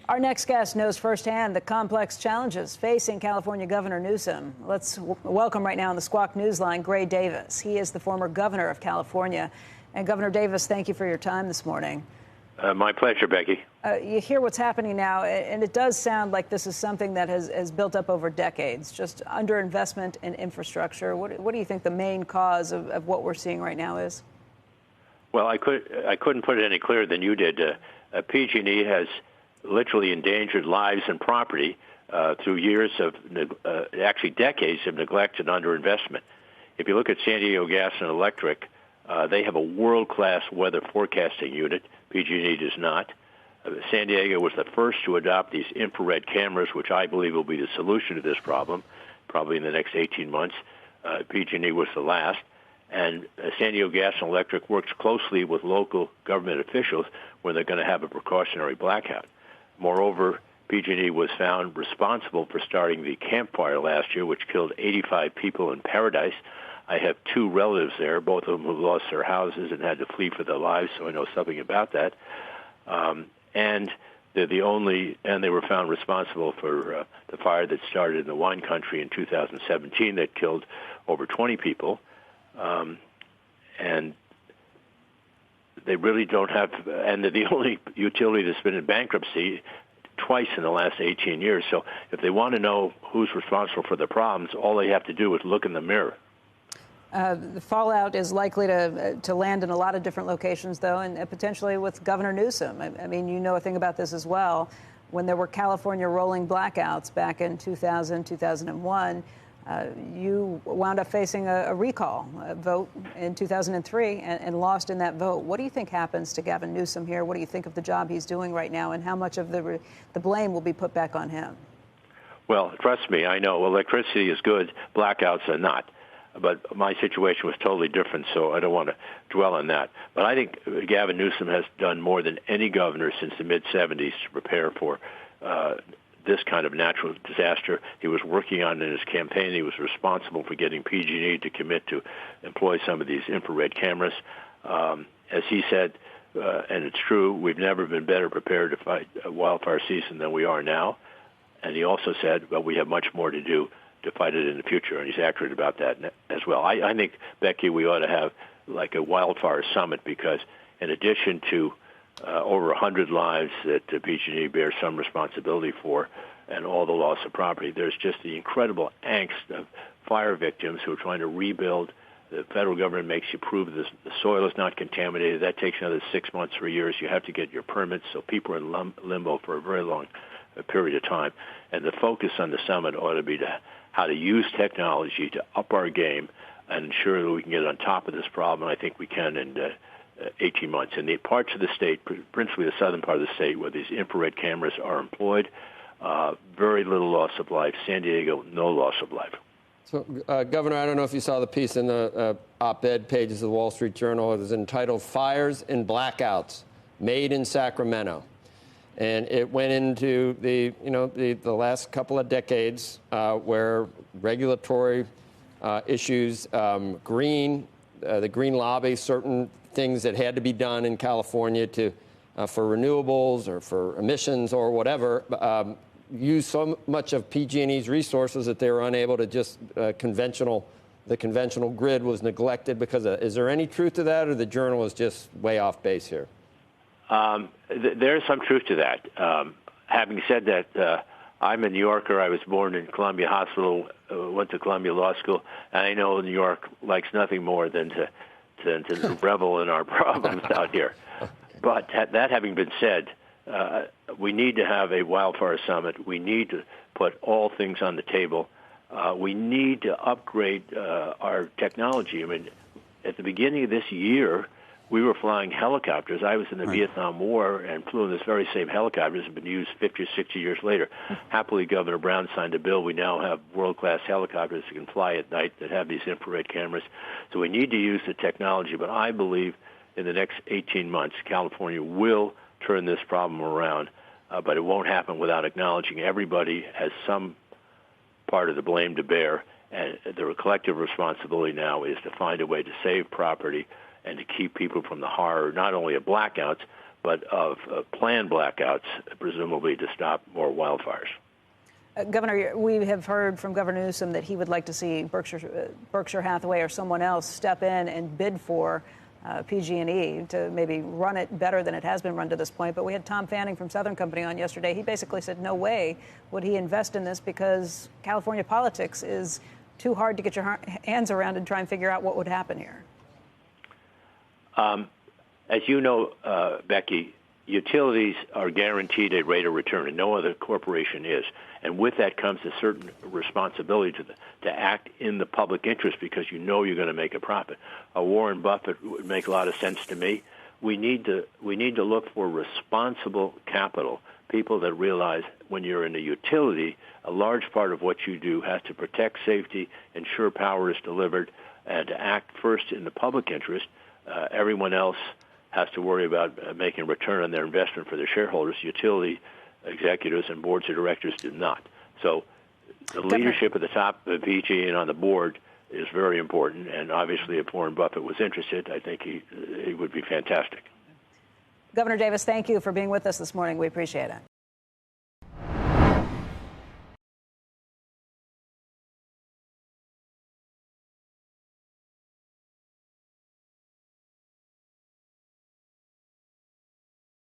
Our next guest knows firsthand the complex challenges facing California Governor Newsom. Let's welcome right now on the Squawk Newsline, Gray Davis. He is the former governor of California. And Governor Davis, thank you for your time this morning. My pleasure, Becky. You hear what's happening now, and it does sound like this is something that has built up over decades, just underinvestment in infrastructure. What do you think the main cause of what we're seeing right now is? Well, I couldn't put it any clearer than you did. PG&E has literally endangered lives and property through years of, actually decades of neglect and underinvestment. If you look at San Diego Gas and Electric, they have a world-class weather forecasting unit. PG&E does not. San Diego was the first to adopt these infrared cameras, which I believe will be the solution to this problem, probably in the next 18 months. PG&E was the last. And San Diego Gas and Electric works closely with local government officials when they're going to have a precautionary blackout. Moreover, PG&E was found responsible for starting the Camp Fire last year, which killed 85 people in Paradise. I have two relatives there, both of them who lost their houses and had to flee for their lives, so I know something about that. And they're and they were found responsible for the fire that started in the wine country in 2017 that killed over 20 people. And they really don't have, and they're the only utility that's been in bankruptcy twice in the last 18 years. So if they want to know who's responsible for the problems, all they have to do is look in the mirror. The fallout is likely to land in a lot of different locations, though, and potentially with Governor Newsom. I mean, you know a thing about this as well. When there were California rolling blackouts back in 2000, 2001, you wound up facing a recall vote in 2003 and lost in that vote. What do you think happens to Gavin Newsom here? What do you think of the job he's doing right now, and how much of the blame will be put back on him? Well, trust me, I know electricity is good, blackouts are not. But my situation was totally different, so I don't want to dwell on that. But I think Gavin Newsom has done more than any governor since the mid-'70s to prepare for this kind of natural disaster. He was working on it in his campaign. He was responsible for getting PG&E to commit to employ some of these infrared cameras. As he said, and it's true, we've never been better prepared to fight a wildfire season than we are now. And he also said, well, we have much more to do to fight it in the future, and he's accurate about that as well. I think, Becky, we ought to have like a wildfire summit because in addition to over 100 lives that PG&E bears some responsibility for and all the loss of property, there's just the incredible angst of fire victims who are trying to rebuild. The federal government makes you prove the soil is not contaminated. That takes another 6 months or years. You have to get your permits, so people are in limbo for a very long period of time. And the focus on the summit ought to be how to use technology to up our game and ensure that we can get on top of this problem. I think we can in 18 months. In the parts of the state, principally the southern part of the state, where these infrared cameras are employed, very little loss of life. San Diego, no loss of life. So, Governor, I don't know if you saw the piece in the op-ed pages of the Wall Street Journal. It was entitled "Fires and Blackouts Made in Sacramento." And it went into the last couple of decades where regulatory issues, the green lobby, certain things that had to be done in California for renewables or for emissions or whatever, used so much of PG&E's resources that they were unable to just the conventional grid was neglected because of. Is there any truth to that, or the Journal is just way off base here? There is some truth to that. Having said that, I'm a New Yorker. I was born in Columbia Hospital, went to Columbia Law School, and I know New York likes nothing more than to revel in our problems out here. Okay. But that having been said, we need to have a wildfire summit. We need to put all things on the table. We need to upgrade our technology. I mean, at the beginning of this year, we were flying helicopters. I was in the Vietnam War and flew in this very same helicopters have been used 50 or 60 years later. Happily, Governor Brown signed a bill. We now have world-class helicopters that can fly at night that have these infrared cameras. So we need to use the technology. But I believe in the next 18 months, California will turn this problem around. But it won't happen without acknowledging everybody has some part of the blame to bear. And the collective responsibility now is to find a way to save property and to keep people from the horror, not only of blackouts, but of planned blackouts, presumably to stop more wildfires. Governor, we have heard from Governor Newsom that he would like to see Berkshire Hathaway or someone else step in and bid for PG&E to maybe run it better than it has been run to this point. But we had Tom Fanning from Southern Company on yesterday. He basically said no way would he invest in this because California politics is too hard to get your hands around and try and figure out what would happen here. As you know, Becky, utilities are guaranteed a rate of return, and no other corporation is. And with that comes a certain responsibility to act in the public interest because you know you're going to make a profit. Warren Buffett would make a lot of sense to me. We need to look for responsible capital, people that realize when you're in a utility, a large part of what you do has to protect safety, ensure power is delivered, and to act first in the public interest. Everyone else has to worry about making a return on their investment for their shareholders. Utility executives and boards of directors do not. So the leadership at the top of PG&E and on the board is very important. And obviously, if Warren Buffett was interested, I think he would be fantastic. Governor Davis, thank you for being with us this morning. We appreciate it.